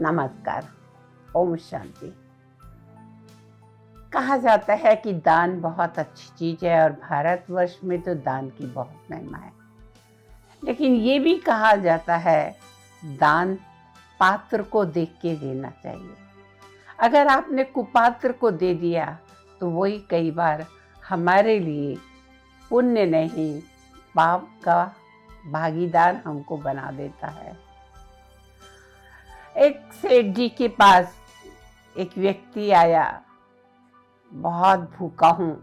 नमस्कार। ओम शांति। कहा जाता है कि दान बहुत अच्छी चीज़ है और भारतवर्ष में तो दान की बहुत महिमा है। लेकिन ये भी कहा जाता है दान पात्र को देख के देना चाहिए। अगर आपने कुपात्र को दे दिया तो वही कई बार हमारे लिए पुण्य नहीं पाप का भागीदार हमको बना देता है। एक सेठ जी के पास एक व्यक्ति आया, बहुत भूखा हूँ।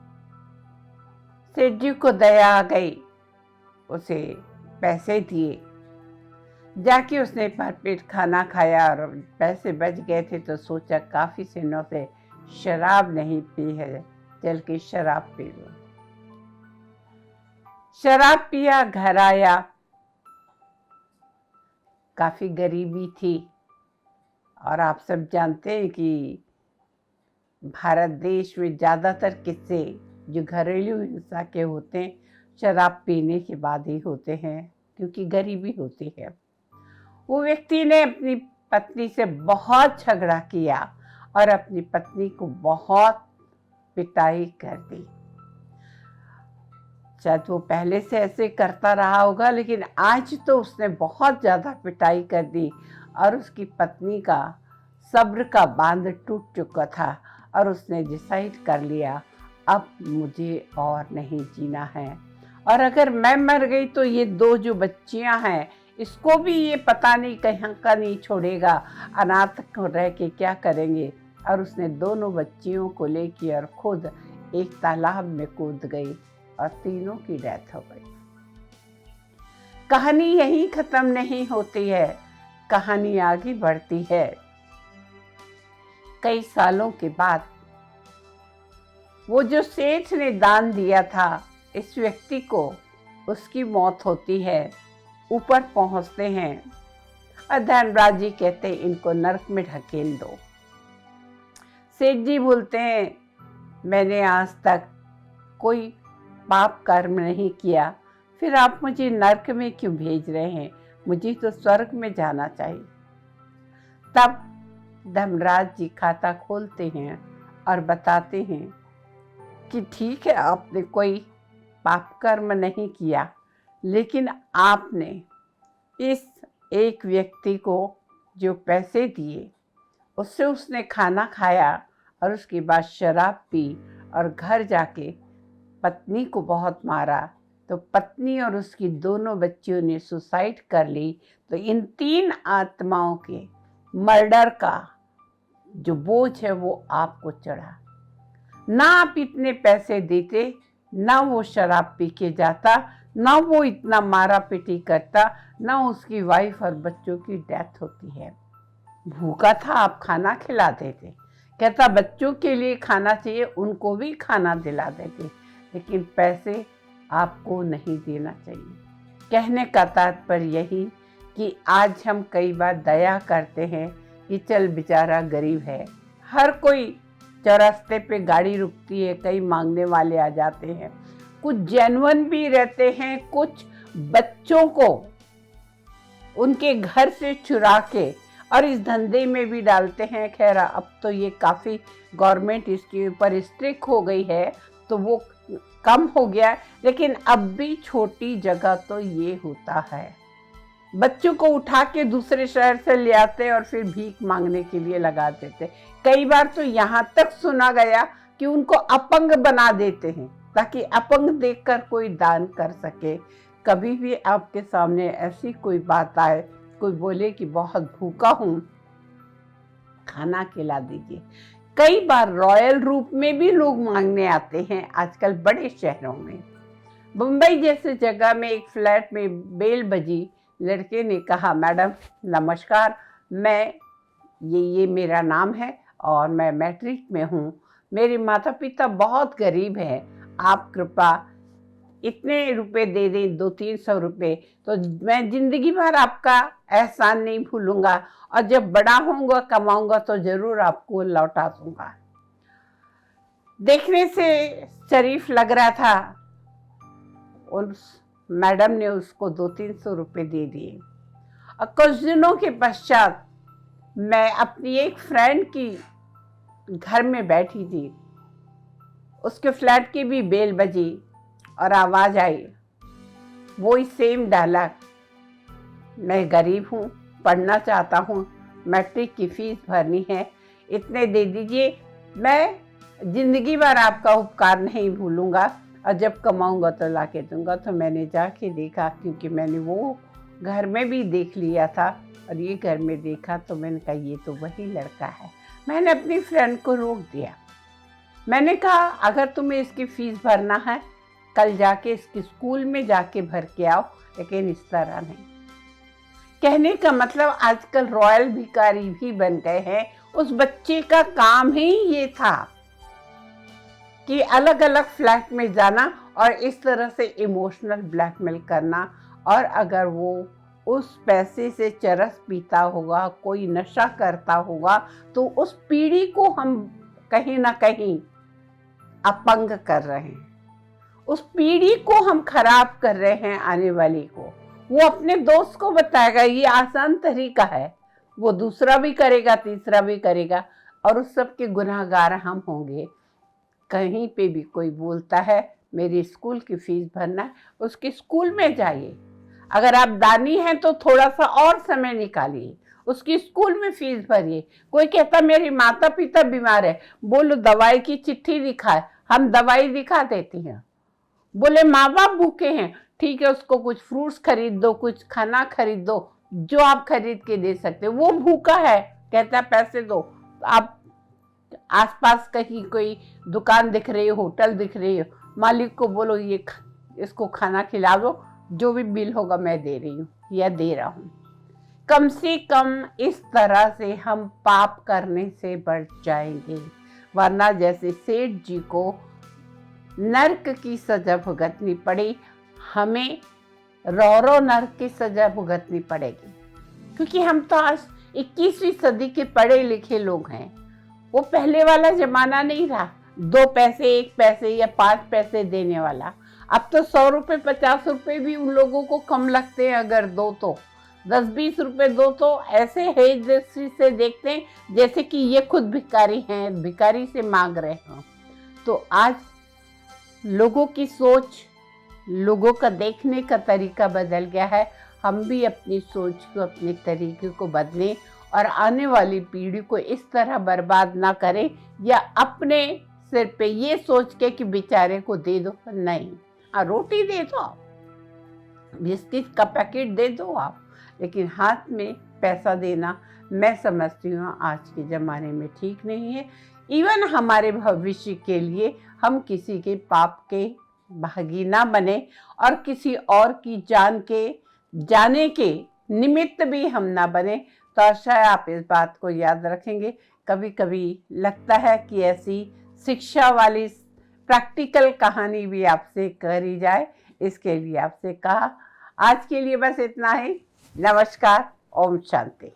सेठ जी को दया आ गई, उसे पैसे दिए। जाके उसने भरपेट खाना खाया और पैसे बच गए थे तो सोचा काफ़ी दिनों से शराब नहीं पी है, चल के शराब पी लो। शराब पिया, घर आया, काफ़ी गरीबी थी और आप सब जानते हैं कि भारत देश में ज़्यादातर किस्से जो घरेलू हिंसा के होते हैं शराब पीने के बाद ही होते हैं, क्योंकि गरीबी होती है। वो व्यक्ति ने अपनी पत्नी से बहुत झगड़ा किया और अपनी पत्नी को बहुत पिटाई कर दी। शायद वो पहले से ऐसे करता रहा होगा, लेकिन आज तो उसने बहुत ज़्यादा पिटाई कर दी और उसकी पत्नी का सब्र का बांध टूट चुका था और उसने डिसाइड कर लिया अब मुझे और नहीं जीना है, और अगर मैं मर गई तो ये दो जो बच्चियां हैं इसको भी ये पता नहीं कहीं का नहीं छोड़ेगा, अनाथ रह के क्या करेंगे। और उसने दोनों बच्चियों को लेकर और खुद एक तालाब में कूद गई और तीनों की डेथ हो गई। कहानी यहीं खत्म नहीं होती है, कहानी आगे बढ़ती है। कई सालों के बाद वो जो सेठ ने दान दिया था, इस व्यक्ति को उसकी मौत होती है। ऊपर पहुंचते हैं और धर्मराज जी कहते हैं इनको नरक में ढकेल दो। सेठ जी बोलते हैं मैंने आज तक कोई पाप कर्म नहीं किया, फिर आप मुझे नरक में क्यों भेज रहे हैं, मुझे तो स्वर्ग में जाना चाहिए। तब धर्मराज जी खाता खोलते हैं और बताते हैं कि ठीक है आपने कोई पाप कर्म नहीं किया, लेकिन आपने इस एक व्यक्ति को जो पैसे दिए उससे उसने खाना खाया और उसके बाद शराब पी और घर जाके पत्नी को बहुत मारा, तो पत्नी और उसकी दोनों बच्चियों ने सुसाइड कर ली। तो इन तीन आत्माओं के मर्डर का जो बोझ है वो आपको चढ़ा। ना आप इतने पैसे देते, ना वो शराब पी के जाता, ना वो इतना मारा पीटी करता, ना उसकी वाइफ और बच्चों की डेथ होती है। भूखा था, आप खाना खिला देते। कहता बच्चों के लिए खाना चाहिए, उनको भी खाना दिला देते, लेकिन पैसे आपको नहीं देना चाहिए। कहने का तात्पर्य यही कि आज हम कई बार दया करते हैं कि चल बेचारा गरीब है। हर कोई चौरास्ते पे गाड़ी रुकती है, कई मांगने वाले आ जाते हैं, कुछ जेन्युइन भी रहते हैं, कुछ बच्चों को उनके घर से चुरा के और इस धंधे में भी डालते हैं। खैर अब तो ये काफ़ी गवर्नमेंट इसके ऊपर स्ट्रिक्ट हो गई है तो वो कम हो गया, लेकिन अब भी छोटी जगह तो ये होता है। बच्चों को उठा के दूसरे शहर से ले आते और फिर भीख मांगने के लिए लगा देते। कई बार तो यहाँ तक सुना गया कि उनको अपंग बना देते हैं ताकि अपंग देखकर कोई दान कर सके। कभी भी आपके सामने ऐसी कोई बात आए, कोई बोले कि बहुत भूखा हूँ, खाना खिला दीजिए। कई बार रॉयल रूप में भी लोग मांगने आते हैं आजकल बड़े शहरों में। मुंबई जैसे जगह में एक फ्लैट में बेल बजी, लड़के ने कहा मैडम नमस्कार, मैं ये मेरा नाम है और मैं मैट्रिक में हूँ, मेरे माता पिता बहुत गरीब हैं, आप कृपा इतने रुपए दे दें, 200-300 रुपये, तो मैं ज़िंदगी भर आपका एहसान नहीं भूलूंगा और जब बड़ा होऊंगा कमाऊंगा तो ज़रूर आपको लौटा दूंगा। देखने से शरीफ लग रहा था। उस मैडम ने उसको 200-300 रुपये दे दिए और कुछ दिनों के पश्चात मैं अपनी एक फ्रेंड की घर में बैठी थी, उसके फ्लैट की भी बेल बजी और आवाज़ आई, वही सेम डायलॉग, मैं गरीब हूँ, पढ़ना चाहता हूँ, मैट्रिक की फीस भरनी है, इतने दे दीजिए, मैं ज़िंदगी भर आपका उपकार नहीं भूलूंगा और जब कमाऊंगा तो ला के दूंगा। तो मैंने जाके देखा, क्योंकि मैंने वो घर में भी देख लिया था और ये घर में देखा, तो मैंने कहा ये तो वही लड़का है। मैंने अपनी फ्रेंड को रोक दिया, मैंने कहा अगर तुम्हें इसकी फ़ीस भरना है कल जाके इसकी स्कूल में जाके भर के आओ, लेकिन इस तरह नहीं। कहने का मतलब आजकल रॉयल भिखारी भी बन गए हैं। उस बच्चे का काम ही ये था कि अलग अलग फ्लैट में जाना और इस तरह से इमोशनल ब्लैकमेल करना, और अगर वो उस पैसे से चरस पीता होगा, कोई नशा करता होगा, तो उस पीढ़ी को हम कहीं ना कहीं अपंग कर रहे हैं, उस पीढ़ी को हम खराब कर रहे हैं। आने वाली को वो अपने दोस्त को बताएगा, ये आसान तरीका है, वो दूसरा भी करेगा, तीसरा भी करेगा, और उस सब के गुनहगार हम होंगे। कहीं पे भी कोई बोलता है मेरी स्कूल की फीस भरना है, उसके स्कूल में जाइए। अगर आप दानी हैं तो थोड़ा सा और समय निकालिए, उसकी स्कूल में फीस भरिए। कोई कहता मेरी माता पिता बीमार है, बोलो दवाई की चिट्ठी दिखाए, हम दवाई दिखा देती हैं। बोले माँ बाप भूखे हैं, ठीक है, उसको कुछ फ्रूट्स खरीद दो, कुछ खाना खरीद दो, जो आप खरीद के दे सकते हो। वो भूखा है, कहता है पैसे दो, आप आसपास कहीं कोई दुकान दिख रही है, होटल दिख रही है, मालिक को बोलो ये इसको खाना खिला दो, जो भी बिल होगा मैं दे रही हूँ या दे रहा हूँ। कम से कम इस तरह से हम पाप करने से बच जाएंगे, वरना जैसे सेठ जी को नर्क की सजा भुगतनी पड़ी, हमें रौरो नर्क की सजा भुगतनी पड़ेगी। क्योंकि हम तो आज 21वीं सदी के पढ़े लिखे लोग हैं, वो पहले वाला जमाना नहीं रहा, 2 पैसे 1 पैसे या 5 पैसे देने वाला। अब तो 100 रुपये 50 रुपये भी उन लोगों को कम लगते हैं, अगर दो तो 10-20 रुपये दो तो ऐसे है दृष्टि से देखते हैं जैसे कि ये खुद भिखारी हैं, भिखारी से मांग रहे हैं। तो आज लोगों की सोच, लोगों का देखने का तरीका बदल गया है। हम भी अपनी सोच को, अपने तरीके को बदलें और आने वाली पीढ़ी को इस तरह बर्बाद ना करें, या अपने सिर पे ये सोच के कि बेचारे को दे दो, नहीं। हाँ, रोटी दे दो, बिस्किट का पैकेट दे दो आप, लेकिन हाथ में पैसा देना मैं समझती हूँ आज के ज़माने में ठीक नहीं है। इवन हमारे भविष्य के लिए हम किसी के पाप के भागी ना बने और किसी और की जान के जाने के निमित्त भी हम ना बने। तो आशा है आप इस बात को याद रखेंगे। कभी कभी लगता है कि ऐसी शिक्षा वाली प्रैक्टिकल कहानी भी आपसे करी जाए, इसके लिए आपसे कहा। आज के लिए बस इतना ही। नमस्कार, ओम शांति।